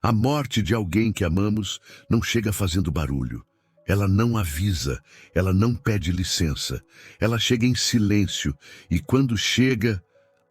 A morte de alguém que amamos não chega fazendo barulho. Ela não avisa, ela não pede licença. Ela chega em silêncio e quando chega,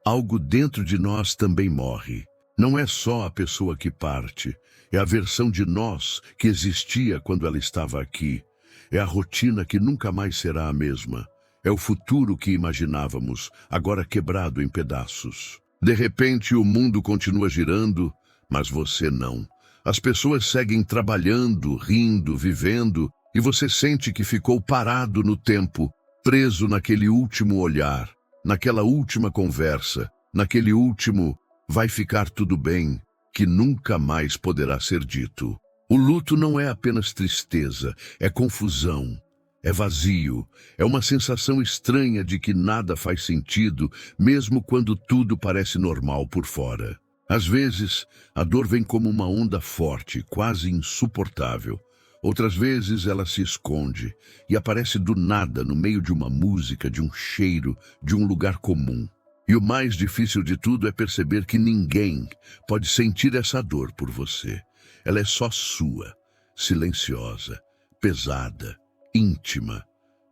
algo dentro de nós também morre. Não é só a pessoa que parte, é a versão de nós que existia quando ela estava aqui. É a rotina que nunca mais será a mesma. É o futuro que imaginávamos, agora quebrado em pedaços. De repente, o mundo continua girando, mas você não. As pessoas seguem trabalhando, rindo, vivendo, e você sente que ficou parado no tempo, preso naquele último olhar, naquela última conversa, naquele último "vai ficar tudo bem", que nunca mais poderá ser dito. O luto não é apenas tristeza, é confusão, é vazio, é uma sensação estranha de que nada faz sentido, mesmo quando tudo parece normal por fora. Às vezes, a dor vem como uma onda forte, quase insuportável. Outras vezes ela se esconde e aparece do nada no meio de uma música, de um cheiro, de um lugar comum. E o mais difícil de tudo é perceber que ninguém pode sentir essa dor por você. Ela é só sua, silenciosa, pesada, íntima.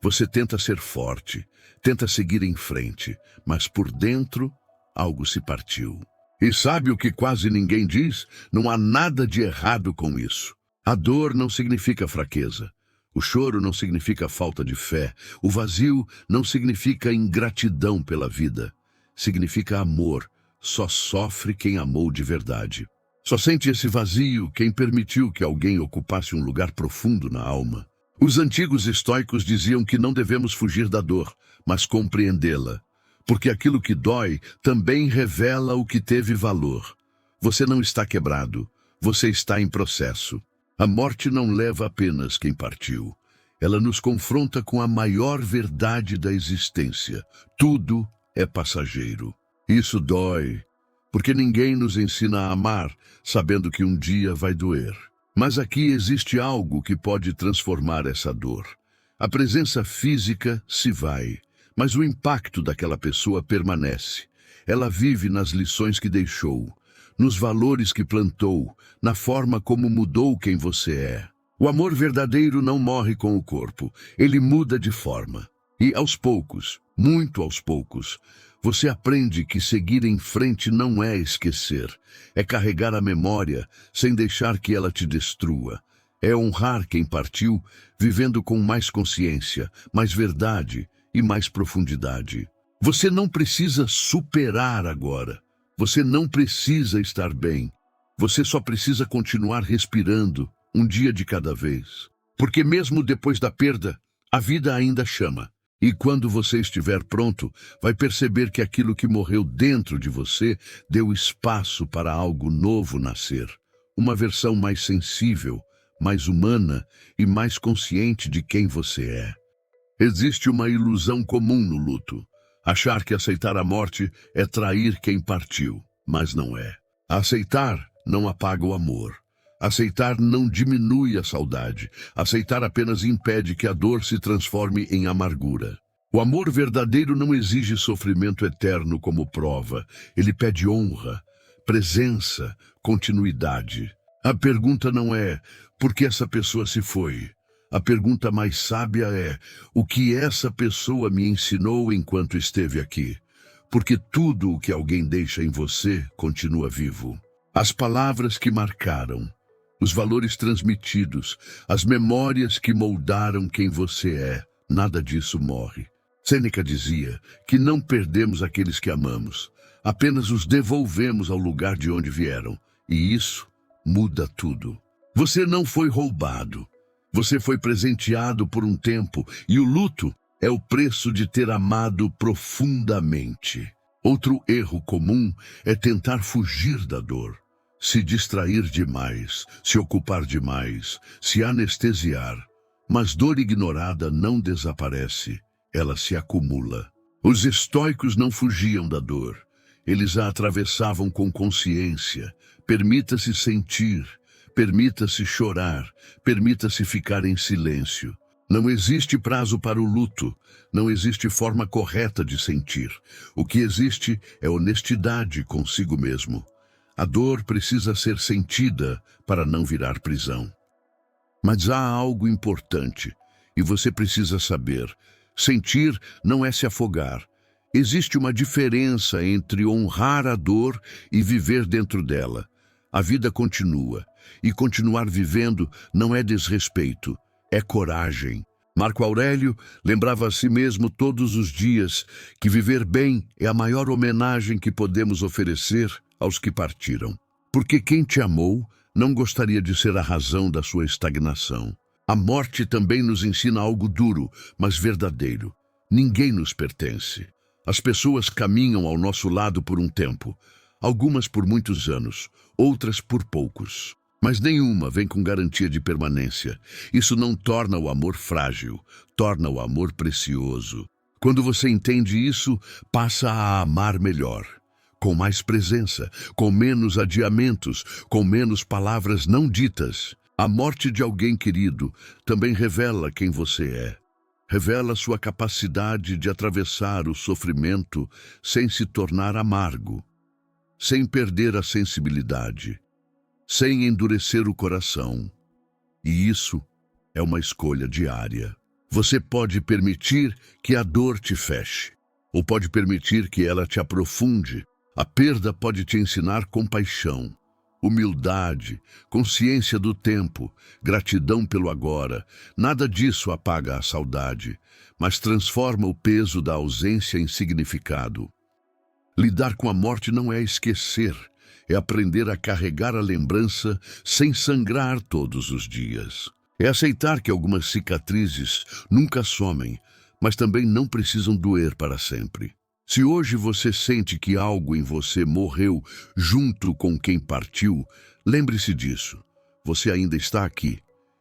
Você tenta ser forte, tenta seguir em frente, mas por dentro algo se partiu. E sabe o que quase ninguém diz? Não há nada de errado com isso. A dor não significa fraqueza. O choro não significa falta de fé. O vazio não significa ingratidão pela vida. Significa amor. Só sofre quem amou de verdade. Só sente esse vazio quem permitiu que alguém ocupasse um lugar profundo na alma. Os antigos estoicos diziam que não devemos fugir da dor, mas compreendê-la. Porque aquilo que dói também revela o que teve valor. Você não está quebrado, você está em processo. A morte não leva apenas quem partiu. Ela nos confronta com a maior verdade da existência. Tudo é passageiro. Isso dói, porque ninguém nos ensina a amar, sabendo que um dia vai doer. Mas aqui existe algo que pode transformar essa dor. A presença física se vai, mas o impacto daquela pessoa permanece. Ela vive nas lições que deixou, nos valores que plantou, na forma como mudou quem você é. O amor verdadeiro não morre com o corpo, ele muda de forma. E aos poucos, muito aos poucos, você aprende que seguir em frente não é esquecer, é carregar a memória sem deixar que ela te destrua. É honrar quem partiu, vivendo com mais consciência, mais verdade e mais profundidade. Você não precisa superar agora. Você não precisa estar bem. Você só precisa continuar respirando, um dia de cada vez. Porque mesmo depois da perda, a vida ainda chama. E quando você estiver pronto, vai perceber que aquilo que morreu dentro de você deu espaço para algo novo nascer. Uma versão mais sensível, mais humana e mais consciente de quem você é. Existe uma ilusão comum no luto. Achar que aceitar a morte é trair quem partiu, mas não é. Aceitar não apaga o amor. Aceitar não diminui a saudade. Aceitar apenas impede que a dor se transforme em amargura. O amor verdadeiro não exige sofrimento eterno como prova. Ele pede honra, presença, continuidade. A pergunta não é por que essa pessoa se foi. A pergunta mais sábia é o que essa pessoa me ensinou enquanto esteve aqui. Porque tudo o que alguém deixa em você continua vivo. As palavras que marcaram, os valores transmitidos, as memórias que moldaram quem você é, nada disso morre. Sêneca dizia que não perdemos aqueles que amamos, apenas os devolvemos ao lugar de onde vieram. E isso muda tudo. Você não foi roubado. Você foi presenteado por um tempo, e o luto é o preço de ter amado profundamente. Outro erro comum é tentar fugir da dor. Se distrair demais, se ocupar demais, se anestesiar. Mas dor ignorada não desaparece, ela se acumula. Os estoicos não fugiam da dor, eles a atravessavam com consciência. Permita-se sentir, permita-se chorar, permita-se ficar em silêncio. Não existe prazo para o luto, não existe forma correta de sentir. O que existe é honestidade consigo mesmo. A dor precisa ser sentida para não virar prisão. Mas há algo importante, e você precisa saber. Sentir não é se afogar. Existe uma diferença entre honrar a dor e viver dentro dela. A vida continua, e continuar vivendo não é desrespeito, é coragem. Marco Aurélio lembrava a si mesmo todos os dias que viver bem é a maior homenagem que podemos oferecer aos que partiram. Porque quem te amou não gostaria de ser a razão da sua estagnação. A morte também nos ensina algo duro, mas verdadeiro. Ninguém nos pertence. As pessoas caminham ao nosso lado por um tempo, algumas por muitos anos, outras por poucos. Mas nenhuma vem com garantia de permanência. Isso não torna o amor frágil, torna o amor precioso. Quando você entende isso, passa a amar melhor. Com mais presença, com menos adiamentos, com menos palavras não ditas. A morte de alguém querido também revela quem você é. Revela sua capacidade de atravessar o sofrimento sem se tornar amargo, sem perder a sensibilidade, sem endurecer o coração. E isso é uma escolha diária. Você pode permitir que a dor te feche, ou pode permitir que ela te aprofunde. A perda pode te ensinar compaixão, humildade, consciência do tempo, gratidão pelo agora. Nada disso apaga a saudade, mas transforma o peso da ausência em significado. Lidar com a morte não é esquecer, é aprender a carregar a lembrança sem sangrar todos os dias. É aceitar que algumas cicatrizes nunca somem, mas também não precisam doer para sempre. Se hoje você sente que algo em você morreu junto com quem partiu, lembre-se disso. Você ainda está aqui,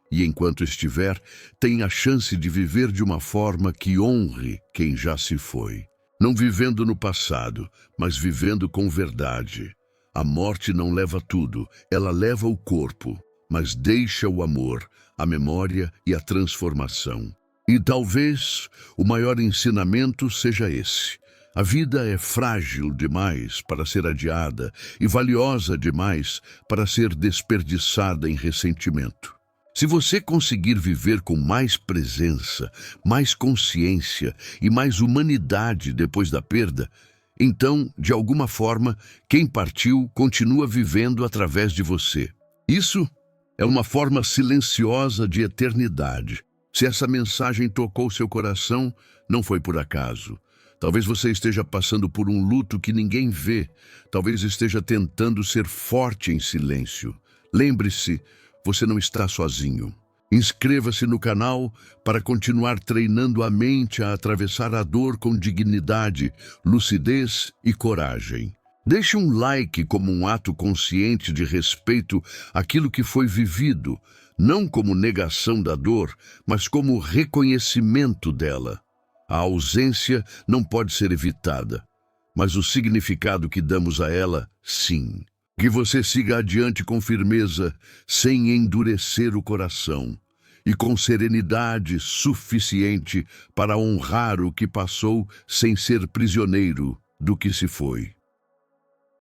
e enquanto estiver, tem a chance de viver de uma forma que honre quem já se foi. Não vivendo no passado, mas vivendo com verdade. A morte não leva tudo, ela leva o corpo, mas deixa o amor, a memória e a transformação. E talvez o maior ensinamento seja esse. A vida é frágil demais para ser adiada e valiosa demais para ser desperdiçada em ressentimento. Se você conseguir viver com mais presença, mais consciência e mais humanidade depois da perda, então, de alguma forma, quem partiu continua vivendo através de você. Isso é uma forma silenciosa de eternidade. Se essa mensagem tocou seu coração, não foi por acaso. Talvez você esteja passando por um luto que ninguém vê. Talvez esteja tentando ser forte em silêncio. Lembre-se, você não está sozinho. Inscreva-se no canal para continuar treinando a mente a atravessar a dor com dignidade, lucidez e coragem. Deixe um like como um ato consciente de respeito àquilo que foi vivido, não como negação da dor, mas como reconhecimento dela. A ausência não pode ser evitada, mas o significado que damos a ela, sim. Que você siga adiante com firmeza, sem endurecer o coração, e com serenidade suficiente para honrar o que passou sem ser prisioneiro do que se foi.